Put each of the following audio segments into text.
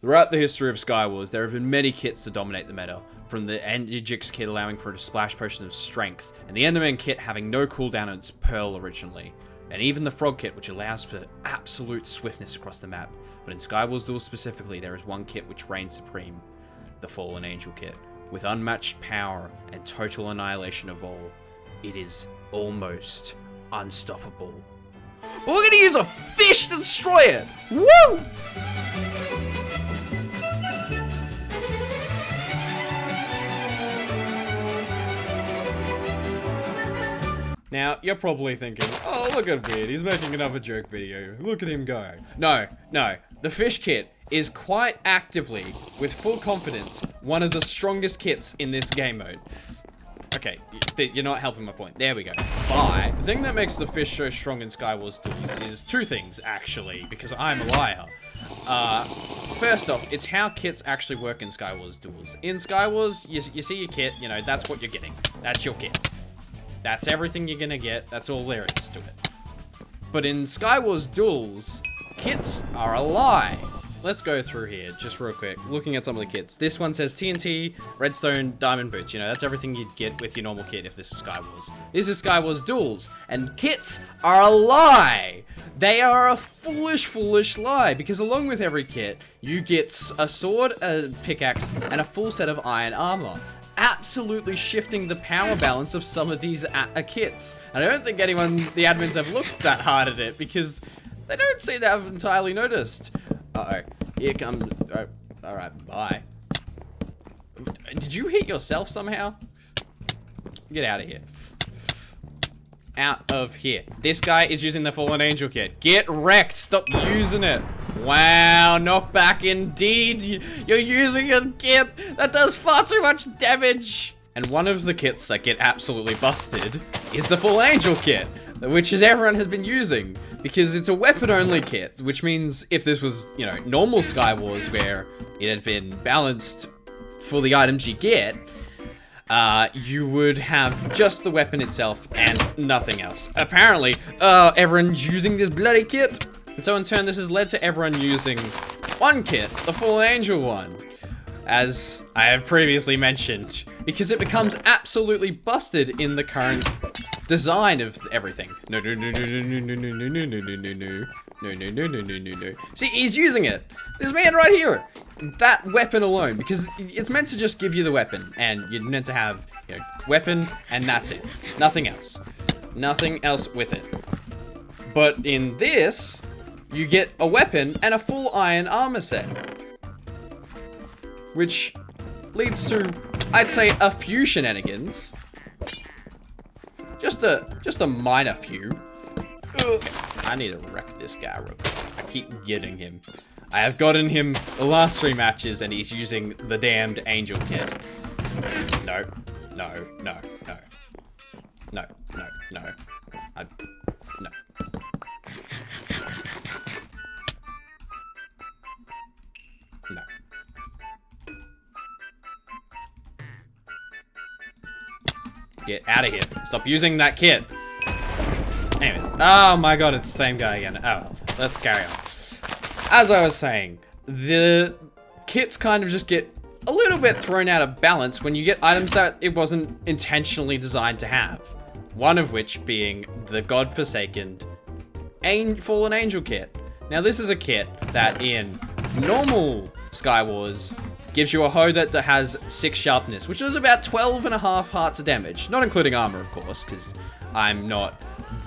Throughout the history of Skywars, there have been many kits to dominate the meta, from the Aegis kit allowing for a splash potion of strength, and the Enderman kit having no cooldown on its Pearl originally, and even the Frog kit which allows for absolute swiftness across the map. But in Skywars duels specifically, there is one kit which reigns supreme, the Fallen Angel kit. With unmatched power and total annihilation of all, it is almost unstoppable. But we're gonna use a fish to destroy it! Woo! Now, you're probably thinking, oh, look at Weird, he's making another joke video. Look at him go. No. The fish kit is quite actively, with full confidence, one of the strongest kits in this game mode. Okay, you're not helping my point. There we go. But the thing that makes the fish so strong in Skywars duels is two things, actually, because I'm a liar. First off, it's how kits actually work in Skywars duels. In Skywars, you see your kit, you know, that's what you're getting. That's your kit. That's everything you're gonna get. That's all there is to it. But in Skywars duels, kits are a lie. Let's go through here just real quick. Looking at some of the kits. This one says TNT, redstone, diamond boots. You know, that's everything you'd get with your normal kit if this is Skywars. This is Skywars duels, and kits are a lie. They are a foolish lie, because along with every kit, you get a sword, a pickaxe, and a full set of iron armor, absolutely shifting the power balance of some of these kits. And I don't think anyone, the admins, have looked that hard at it, because they don't seem to have entirely noticed. Uh-oh. Here comes... Oh, alright, bye. Did you hit yourself somehow? Get out of here. Out of here. This guy is using the Fallen Angel kit. Get wrecked. Stop using it. Wow, knockback indeed. You're using a kit that does far too much damage. And one of the kits that get absolutely busted is the Fallen Angel kit, which is everyone has been using, because it's a weapon-only kit, which means if this was, you know, normal Skywars where it had been balanced for the items you get, you would have just the weapon itself and nothing else. Apparently, everyone's using this bloody kit. And so in turn, this has led to everyone using one kit, the Fallen Angel one, as I have previously mentioned, because it becomes absolutely busted in the current design of everything. No. See, he's using it. This man right here. That weapon alone, because it's meant to just give you the weapon, and you're meant to have, you know, weapon, and that's it. Nothing else. Nothing else with it. But in this, you get a weapon and a full iron armor set, which leads to, I'd say, a few shenanigans. Just a minor few. Ugh. I need to wreck this guy real quick. I keep getting him. I have gotten him the last 3 matches, and he's using the damned angel kit. No. No. No. No. Get out of here. Stop using that kit. Anyways. Oh my god, it's the same guy again. Oh well. Let's carry on. As I was saying, the kits kind of just get a little bit thrown out of balance when you get items that it wasn't intentionally designed to have. One of which being the godforsaken Fallen Angel kit. Now this is a kit that in normal Skywars gives you a hoe that has 6 sharpness, which is about 12.5 hearts of damage. Not including armor, of course, because I'm not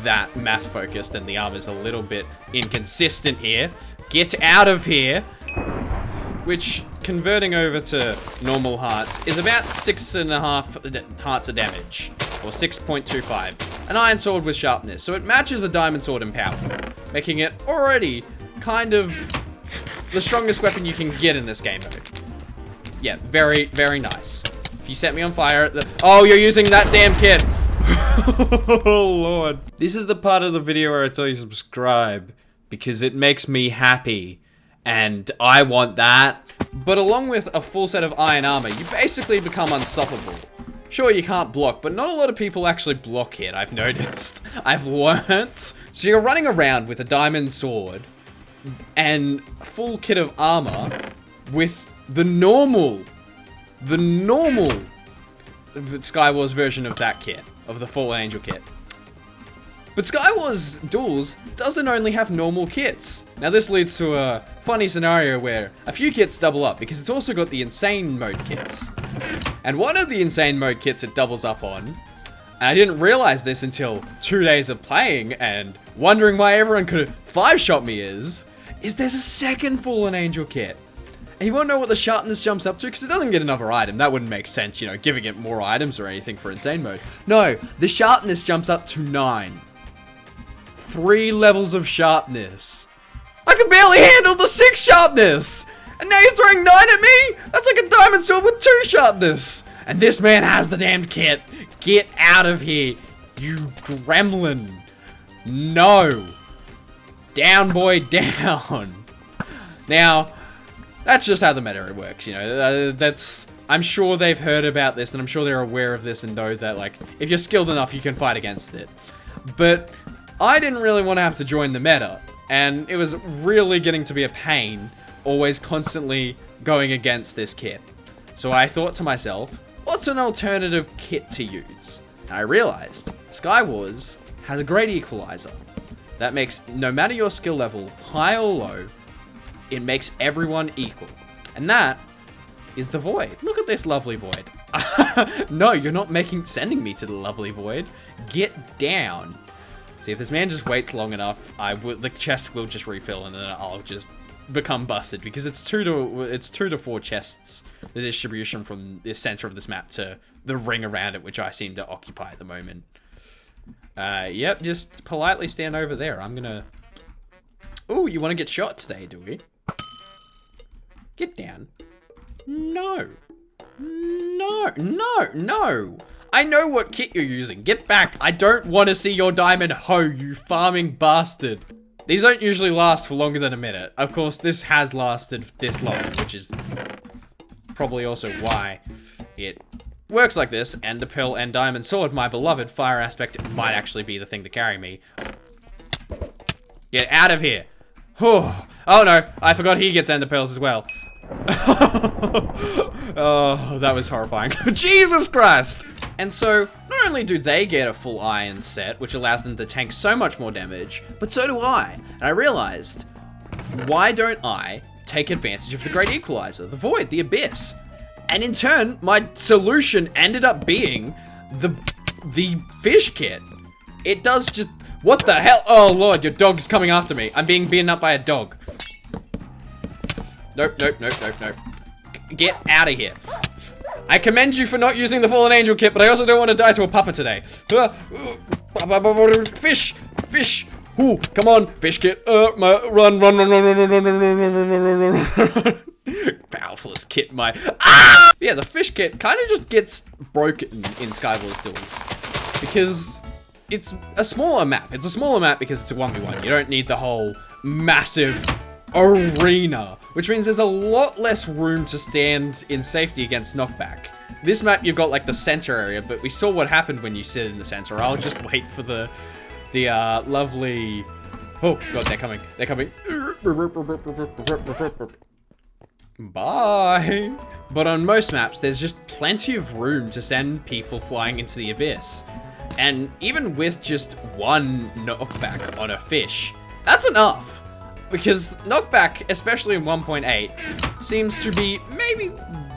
that math focused and the armor's a little bit inconsistent here. Get out of here. Which, converting over to normal hearts, is about 6.5 hearts of damage, or 6.25. An iron sword with sharpness, so it matches a diamond sword in power, making it already kind of the strongest weapon you can get in this game mode. Yeah, very, very nice. If you set me on fire, oh, you're using that damn kit. Oh, Lord. This is the part of the video where I tell you to subscribe, because it makes me happy, and I want that. But along with a full set of iron armor, you basically become unstoppable. Sure, you can't block, but not a lot of people actually block it, I've noticed. I've learnt. So you're running around with a diamond sword and a full kit of armor, with the normal Skywars version of that kit, of the Fallen Angel kit. But Skywars Duels doesn't only have normal kits. Now this leads to a funny scenario where a few kits double up, because it's also got the Insane Mode kits. And one of the Insane Mode kits it doubles up on, and I didn't realize this until 2 days of playing and wondering why everyone could 5-shot me is there's a second Fallen Angel kit. And you wanna know what the sharpness jumps up to? Because it doesn't get another item. That wouldn't make sense, you know, giving it more items or anything for Insane Mode. No, the sharpness jumps up to 9. 3 levels of sharpness. I could barely handle the 6 sharpness! And now you're throwing 9 at me? That's like a diamond sword with 2 sharpness! And this man has the damned kit. Get out of here, you gremlin. No. Down, boy, down. Now, that's just how the meta works, you know. I'm sure they've heard about this, and I'm sure they're aware of this and know that, like, if you're skilled enough, you can fight against it. But I didn't really want to have to join the meta, and it was really getting to be a pain, always constantly going against this kit. So I thought to myself, what's an alternative kit to use? And I realized Skywars has a great equalizer that makes, no matter your skill level, high or low, it makes everyone equal. And that is the Void. Look at this lovely Void. No, you're not sending me to the lovely Void. Get down. See, if this man just waits long enough, the chest will just refill, and then I'll just become busted, because it's 2 to 4 chests, the distribution from the center of this map to the ring around it, which I seem to occupy at the moment. Yep, just politely stand over there. I'm gonna... Ooh, you want to get shot today, do we? Get down. No. No, no, no. I know what kit you're using. Get back. I don't want to see your diamond hoe, you farming bastard. These don't usually last for longer than a minute. Of course, this has lasted this long, which is probably also why it works like this. Ender Pearl and Diamond Sword, my beloved fire aspect, might actually be the thing to carry me. Get out of here. Oh no, I forgot he gets Ender Pearls as well. Oh, that was horrifying. Jesus Christ! And so, not only do they get a full iron set, which allows them to tank so much more damage, but so do I. And I realized, why don't I take advantage of the Great Equalizer, the Void, the Abyss? And in turn, my solution ended up being the fish kit. It does just... What the hell? Oh lord, your dog's coming after me. I'm being beaten up by a dog. Nope, nope, nope, nope, nope. Get out of here. I commend you for not using the Fallen Angel kit, but I also don't want to die to a pupper today. Fish! Fish! Ooh, come on, fish kit. Run, run, run, run, run, run, run, run, run, run. Powerfulest kit, my... Ah! Yeah, the fish kit kind of just gets broken in Skywars Duels. Because it's a smaller map. It's a smaller map because it's a 1v1. You don't need the whole massive arena, which means there's a lot less room to stand in safety against knockback. This map, you've got like the center area, but we saw what happened when you sit in the center. I'll just wait for the lovely... Oh god, they're coming. They're coming. Bye. But on most maps, there's just plenty of room to send people flying into the abyss. And even with just one knockback on a fish, that's enough. Because knockback, especially in 1.8, seems to be maybe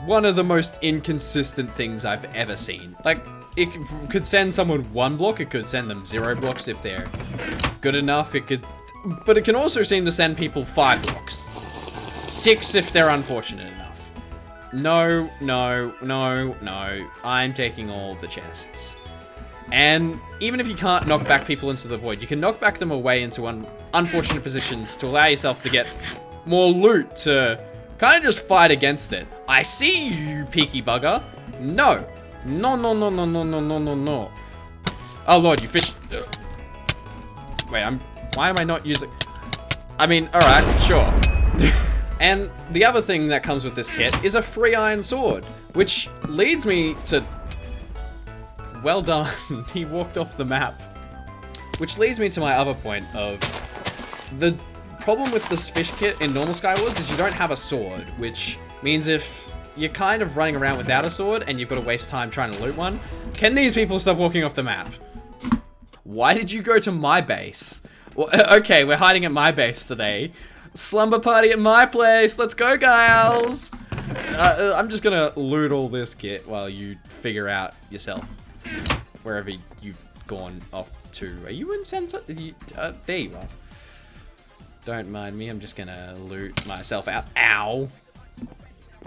one of the most inconsistent things I've ever seen. Like, it could send someone 1 block, it could send them 0 blocks if they're good enough, but it can also seem to send people 5 blocks. 6 if they're unfortunate enough. No, no, no, no. I'm taking all the chests. And even if you can't knock back people into the void, you can knock back them away into unfortunate positions to allow yourself to get more loot to kind of just fight against it. I see you, peaky bugger. No. No, no, no, no, no, no, no, no, no. Oh lord, you fish... Wait, why am I not using... I mean, alright, sure. And the other thing that comes with this kit is a free iron sword, which leads me to... Well done, he walked off the map. Which leads me to my other point of... The problem with this fish kit in normal Skywars is you don't have a sword, which means if you're kind of running around without a sword and you've got to waste time trying to loot one, can these people stop walking off the map? Why did you go to my base? Well, okay, we're hiding at my base today. Slumber party at my place. Let's go, guys. I'm just gonna loot all this kit while you figure out yourself wherever you've gone off to. Are you in center? There you are. Don't mind me. I'm just gonna loot myself out. Ow.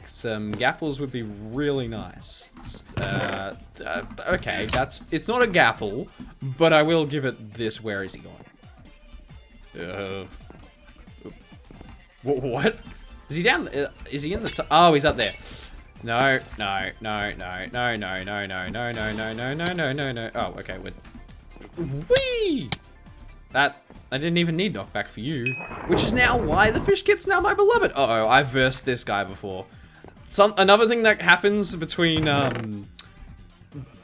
Some gapples would be really nice. Okay, it's not a gapple, but I will give it this. Where is he going? What? Is he down? Is he in the? Oh, he's up there. No. Oh, okay. Whee! That I didn't even need knockback for you, which is now why the fish kit's now my beloved. Uh oh, I versed this guy before. Another thing that happens between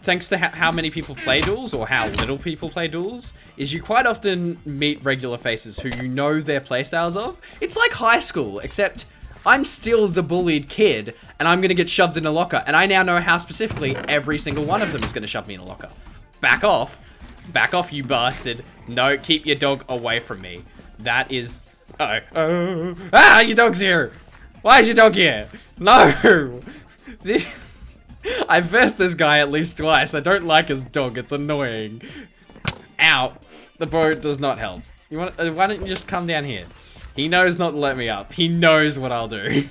thanks to how many people play duels or how little people play duels, is you quite often meet regular faces who you know their playstyles of. It's like high school, except I'm still the bullied kid, and I'm gonna get shoved in a locker, and I now know how specifically every single one of them is gonna shove me in a locker. Back off. Back off, you bastard. No, keep your dog away from me. That is... Ah, your dog's here! Why is your dog here? No! I've versed this guy at least twice. I don't like his dog. It's annoying. Ow. The boat does not help. Why don't you just come down here? He knows not to let me up. He knows what I'll do.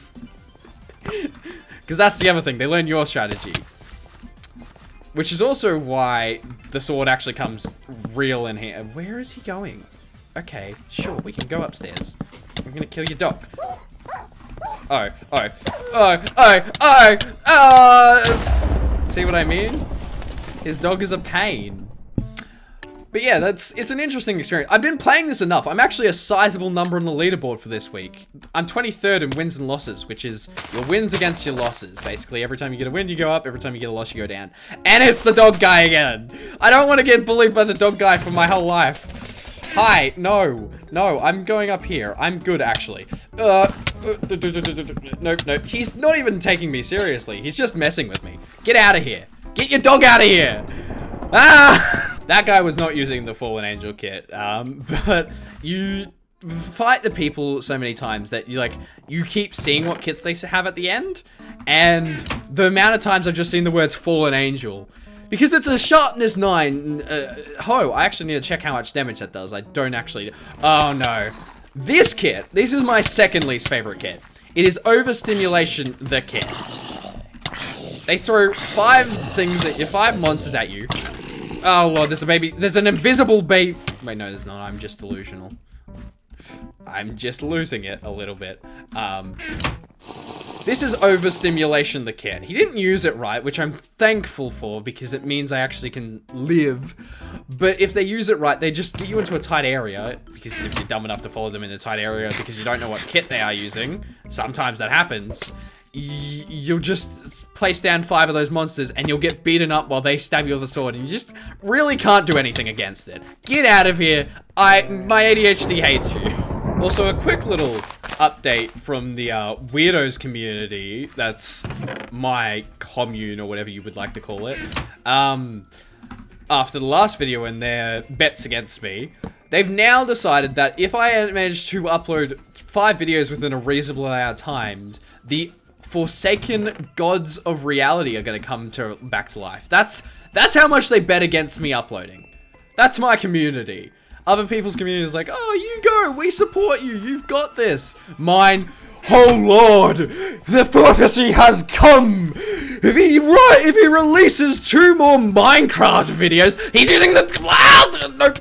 Because that's the other thing. They learn your strategy. Which is also why the sword actually comes real in here. Where is he going? Okay, sure. We can go upstairs. I'm going to kill your dog. See what I mean? His dog is a pain. But yeah, it's an interesting experience. I've been playing this enough. I'm actually a sizable number on the leaderboard for this week. I'm 23rd in wins and losses, which is your wins against your losses. Basically, every time you get a win, you go up. Every time you get a loss, you go down. And it's the dog guy again. I don't want to get bullied by the dog guy for my whole life. Hi, no, I'm going up here. I'm good, actually. Nope. He's not even taking me seriously. He's just messing with me. Get out of here. Get your dog out of here. Ah! That guy was not using the Fallen Angel kit, but you fight the people so many times that you keep seeing what kits they have at the end, and the amount of times I've just seen the words Fallen Angel, because it's a sharpness 9. I actually need to check how much damage that does. I don't actually. Oh no. This kit, this is my second least favorite kit. It is Overstimulation, the kit. They throw 5 monsters at you. Oh lord, there's a baby. There's an invisible baby. Wait, no, there's not. I'm just delusional. I'm just losing it a little bit. This is Overstimulation, the kit. He didn't use it right, which I'm thankful for because it means I actually can live. But if they use it right, they just get you into a tight area, because if you're dumb enough to follow them in a tight area because you don't know what kit they are using, sometimes that happens. You'll just place down 5 of those monsters and you'll get beaten up while they stab you with a sword, and you just really can't do anything against it. Get out of here. My ADHD hates you. Also, a quick little update from the weirdos community. That's my commune, or whatever you would like to call it. After the last video and their bets against me, they've now decided that if I manage to upload 5 videos within a reasonable amount of time, the Forsaken gods of reality are going to come back to life. That's how much they bet against me uploading. That's my community. Other people's community is like, oh, you go, we support you, you've got this. Mine, oh lord, the prophecy has come. If he releases 2 more Minecraft videos, he's using the no.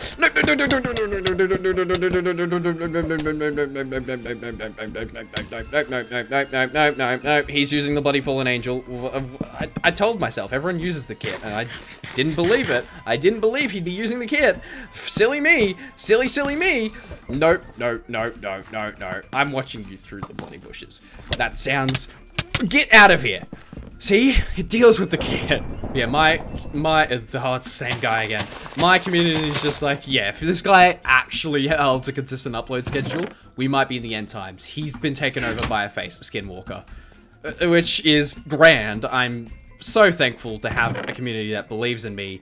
He's using the bloody Fallen Angel. I told myself everyone uses the kit, and I didn't believe it. I didn't believe he'd be using the kit. Silly me, silly me. Nope. I'm watching you through the bloody bushes. That sounds. Get out of here. See, it deals with the kid. Yeah, it's the same guy again. My community is just like, yeah, if this guy actually holds a consistent upload schedule, we might be in the end times. He's been taken over by a skinwalker. which is grand. I'm so thankful to have a community that believes in me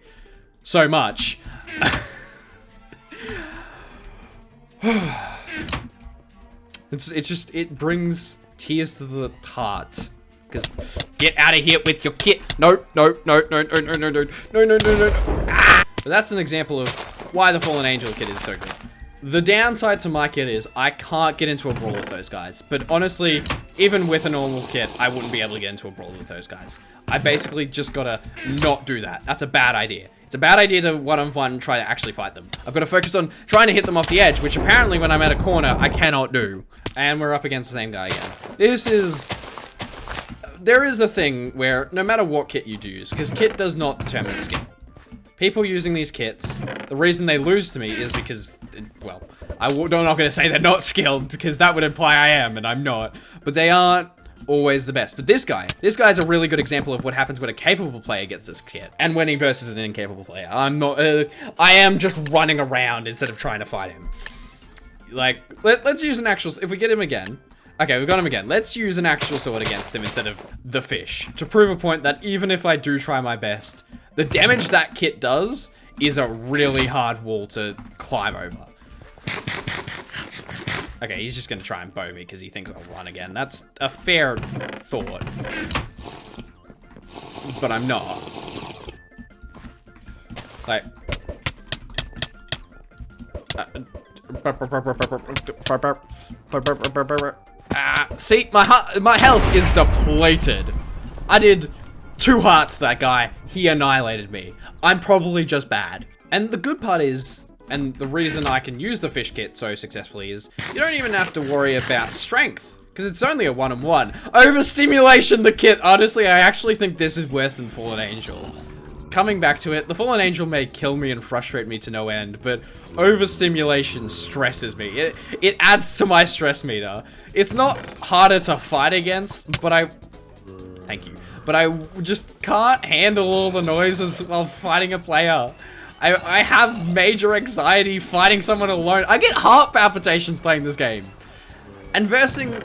so much. It brings tears to the heart. Because get out of here with your kit. No. Ah! But that's an example of why the Fallen Angel kit is so good. The downside to my kit is I can't get into a brawl with those guys. But honestly, even with a normal kit, I wouldn't be able to get into a brawl with those guys. I basically just gotta not do that. That's a bad idea. It's a bad idea to one-on-one try to actually fight them. I've got to focus on trying to hit them off the edge, which apparently when I'm at a corner, I cannot do. And we're up against the same guy again. There is a thing where no matter what kit you use, because kit does not determine skill. People using these kits, the reason they lose to me is because, well, I'm not going to say they're not skilled, because that would imply I am, and I'm not. But they aren't always the best. But this guy's a really good example of what happens when a capable player gets this kit, and when he versus an incapable player. I am just running around instead of trying to fight him. Like, let's use an actual, if we get him again. Okay, we got him again. Let's use an actual sword against him instead of the fish. To prove a point that even if I do try my best, the damage that kit does is a really hard wall to climb over. Okay, he's just gonna try and bow me because he thinks I'll run again. That's a fair thought. But I'm not. Like... see, my health is depleted. I did 2 hearts to that guy. He annihilated me. I'm probably just bad. And the good part is, and the reason I can use the fish kit so successfully is, you don't even have to worry about strength. Because it's only a 1-on-1. Overstimulation the kit. Honestly, I actually think this is worse than Fallen Angel. Coming back to it, the Fallen Angel may kill me and frustrate me to no end, but overstimulation stresses me. It adds to my stress meter. It's not harder to fight against, but thank you. But I just can't handle all the noises while fighting a player. I have major anxiety fighting someone alone. I get heart palpitations playing this game. And versing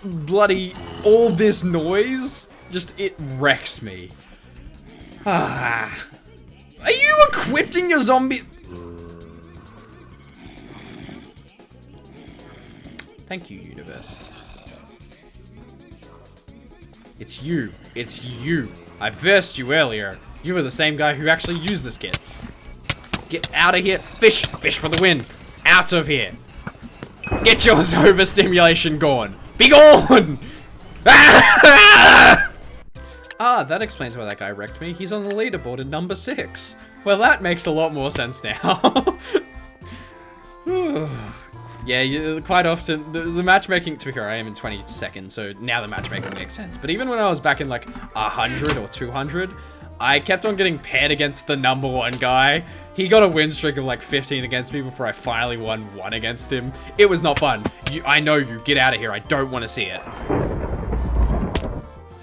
bloody all this noise, it wrecks me. Are you equipping your zombie? Thank you, universe. It's you. It's you. I versed you earlier. You were the same guy who actually used this kit. Get out of here. Fish. Fish for the win. Out of here. Get your overstimulation gone. Be gone! Ah, that explains why that guy wrecked me. He's on the leaderboard at number 6. Well, that makes a lot more sense now. Yeah, quite often, the matchmaking, to be fair, I am in 22nd, so now the matchmaking makes sense. But even when I was back in like 100 or 200, I kept on getting paired against the number 1 guy. He got a win streak of like 15 against me before I finally won 1 against him. It was not fun. I know you. Get out of here. I don't want to see it.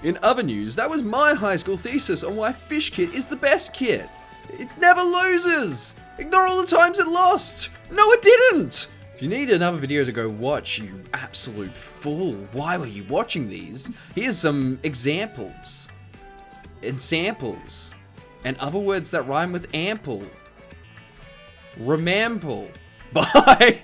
In other news, that was my high school thesis on why Fish Kit is the best kit. It never loses! Ignore all the times it lost! No, it didn't! If you need another video to go watch, you absolute fool, why were you watching these? Here's some examples. And samples. And other words that rhyme with ample. Remample. Bye!